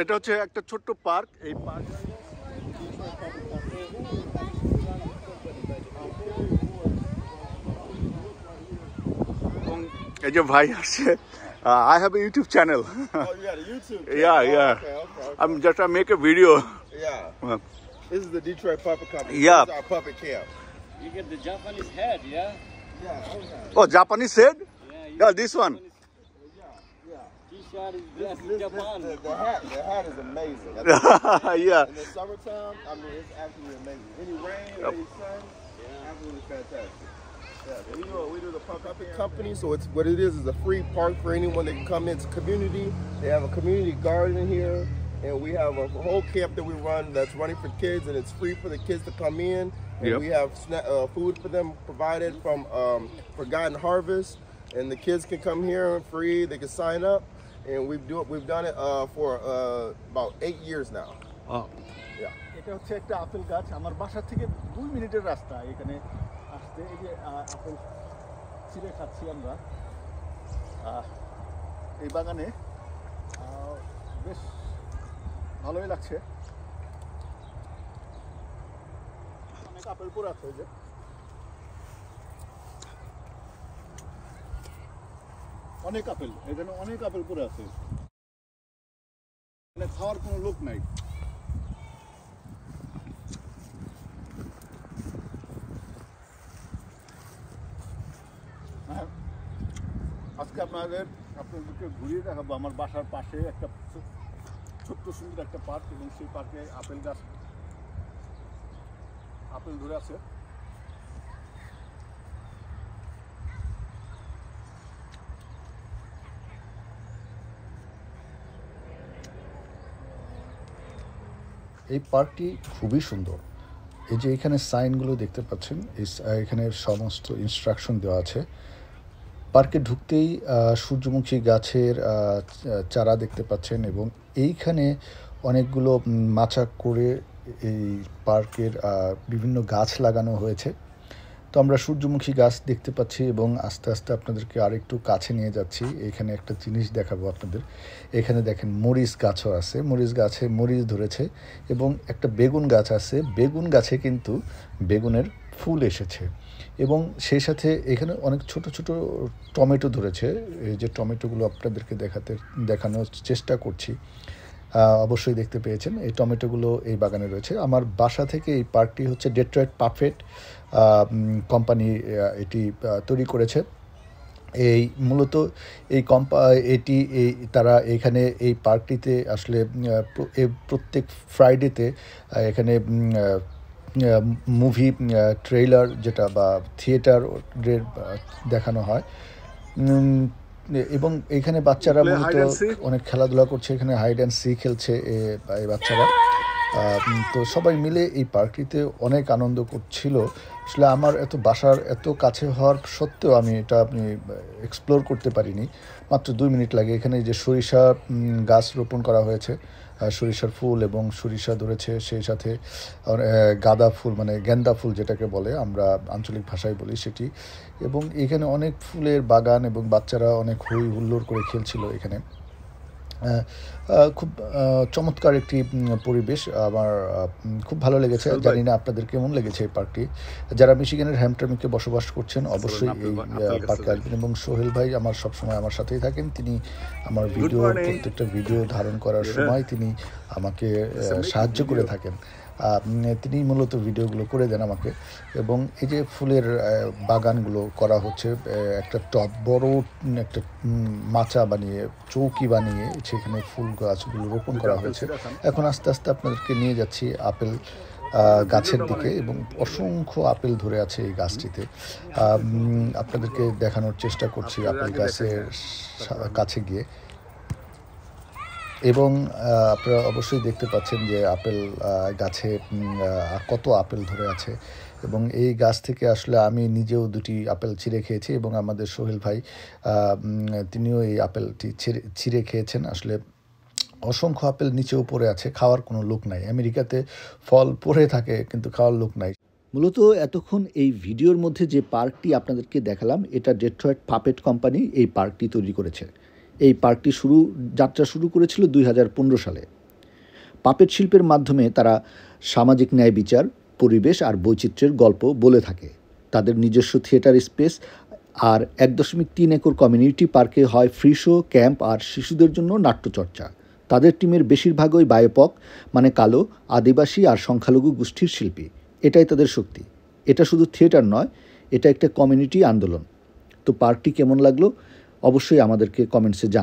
এটা হচ্ছে একটা ছোট্ট পার্ক। এই পার্ক এবং এই যে ভাই আসছে। I have a YouTube channel. Oh, you got a YouTube channel? Yeah, Oh, yeah. Okay. I'm just trying to make a video. Yeah. This is the Detroit Puppet Company. Yeah. This is our puppet camp. You get the Japanese head, yeah? Yeah. Oh, Japanese head? Yeah, Yeah, this one. T-shirt is dressed in Japan. The hat is amazing. Yeah. In the summertime, I mean, it's absolutely amazing. Any rain, any sun, absolutely fantastic. Yeah, we do the puppet company, so it's what it is a free park for anyone that can come into community. They have a community garden here, and we have a whole camp that we run that's running for kids, and it's free for the kids to come in. And we have food for them provided from Forgotten Harvest, and the kids can come here free. They can sign up, and we've done it for about 8 years now. Oh. Yeah. এটা হচ্ছে একটা apple গাছ। আমার বাসা থেকে 2 মিনিটের রাস্তা এখানে আসতে। এই যে আপেল ছিঁড়ে খাচ্ছি আমরা এই বাগানে। বেশ ভালোই লাগছে। অনেক আপেল পড়ে আছে। এই যে অনেক আপেল, এখানে অনেক আপেল পড়ে আছে। মানে খাওয়ার কোনো লোক নাই। আজকে আপনাদেরকে ঘুরিয়ে দেখাবো আমার বাসার পাশে একটা ছোট্ট সুন্দর একটা পার্ক, এবং সেই পার্কে আপেল গাছ আপেল ধরে আছে। এই পার্কটি খুবই সুন্দর। এই যে এখানে সাইনগুলো দেখতে পাচ্ছেন, এখানে সমস্ত ইনস্ট্রাকশন দেওয়া আছে। পার্কে ঢুকতেই সূর্যমুখী গাছের চারা দেখতে পাচ্ছেন, এবং এইখানে অনেকগুলো মাচা করে এই পার্কের বিভিন্ন গাছ লাগানো হয়েছে। তো আমরা সূর্যমুখী গাছ দেখতে পাচ্ছি, এবং আস্তে আস্তে আপনাদেরকে আরেকটু কাছে নিয়ে যাচ্ছি। এখানে একটা জিনিস দেখাবো আপনাদের। এখানে দেখেন মরিচ গাছও আছে, মরিচ গাছে মরিচ ধরেছে, এবং একটা বেগুন গাছ আছে। বেগুন গাছে কিন্তু বেগুনের ফুল এসেছে, এবং সেই সাথে এখানে অনেক ছোট ছোট টমেটো ধরেছে। এই যে টমেটোগুলো আপনাদেরকে দেখানোর চেষ্টা করছি, অবশ্যই দেখতে পেয়েছেন। এই টমেটোগুলো এই বাগানে রয়েছে। আমার বাসা থেকে এই পার্কটি হচ্ছে ডেট্রয়েট পাফেট কোম্পানি এটি তৈরি করেছে। এই মূলত তারা এখানে এই পার্কটিতে আসলে প্রত্যেক ফ্রাইডেতে এখানে মুভি ট্রেলার যেটা বা থিয়েটারের দেখানো হয়, এবং এখানে বাচ্চারা মূলত অনেক খেলাধুলা করছে। এখানে হাইড অ্যান্ড সি খেলছে এই বাচ্চারা। তো সবাই মিলে এই পার্কটিতে অনেক আনন্দ করছিল। আসলে আমার বাসার এত কাছে হওয়ার সত্ত্বেও আমি এটা এক্সপ্লোর করতে পারিনি। মাত্র 2 মিনিট লাগে। এখানে যে সরিষা গাছ রোপণ করা হয়েছে, সরিষার ফুল এবং সরিষা ধরেছে, সেই সাথে গাঁদা ফুল মানে গেন্দা ফুল যেটাকে বলে আমরা আঞ্চলিক ভাষায় বলি সেটি, এবং এখানে অনেক ফুলের বাগান, এবং বাচ্চারা অনেক হই হুল্লোড় করে খেলছিল এখানে। খুব চমৎকার একটি পরিবেশ, আমার খুব ভালো লেগেছে। জানি না আপনাদের কেমন লেগেছে এই পার্কটি। যারা মিশিগানের হ্যামটারমিকে বসবাস করছেন অবশ্যই এই পার্কে আসবেন, এবং সোহেল ভাই আমার সবসময় আমার সাথেই থাকেন। তিনি আমার প্রত্যেকটা ভিডিও ধারণ করার সময় তিনি আমাকে সাহায্য করে থাকেন। তিনি মূলত ভিডিওগুলো করে দেন আমাকে, এবং এই যে ফুলের বাগানগুলো করা হচ্ছে, একটা বড় একটা মাচা বানিয়ে চৌকি বানিয়ে সেখানে ফুল গাছগুলো রোপণ করা হয়েছে। এখন আস্তে আস্তে আপনাদেরকে নিয়ে যাচ্ছি আপেল গাছের দিকে, এবং অসংখ্য আপেল ধরে আছে এই গাছটিতে। আপনাদেরকে দেখানোর চেষ্টা করছি আপেল গাছের কাছে গিয়ে, এবং আপনারা অবশ্যই দেখতে পাচ্ছেন যে আপেল গাছে কত আপেল ধরে আছে, এবং এই গাছ থেকে আসলে আমি নিজেও 2টি আপেল ছিঁড়ে খেয়েছি, এবং আমাদের সোহেল ভাই তিনিও এই আপেলটি ছিঁড়ে খেয়েছেন। আসলে অসংখ্য আপেল নিচেও পড়ে আছে, খাওয়ার কোনো লোক নাই। আমেরিকাতে ফল পড়ে থাকে কিন্তু খাওয়ার লোক নাই। মূলত এতক্ষণ এই ভিডিওর মধ্যে যে পার্কটি আপনাদেরকে দেখালাম, এটা ডেট্রয়েট পাপেট কোম্পানি এই পার্কটি তৈরি করেছে। এই পার্কটি যাত্রা শুরু করেছিল 2015 সালে। পাপেট শিল্পের মাধ্যমে তারা সামাজিক ন্যায় বিচার, পরিবেশ আর বৈচিত্র্যের গল্প বলে থাকে। তাদের নিজস্ব থিয়েটার স্পেস আর 1.3 একর কমিউনিটি পার্কে হয় ফ্রি শো, ক্যাম্প আর শিশুদের জন্য নাট্যচর্চা। তাদের টিমের বেশিরভাগই বায়োপক মানে কালো, আদিবাসী আর সংখ্যালঘু গোষ্ঠীর শিল্পী। এটাই তাদের শক্তি। এটা শুধু থিয়েটার নয়, এটা একটা কমিউনিটি আন্দোলন। তো পার্কটি কেমন লাগলো অবশ্যই আমাদেরকে কমেন্টসে জানান।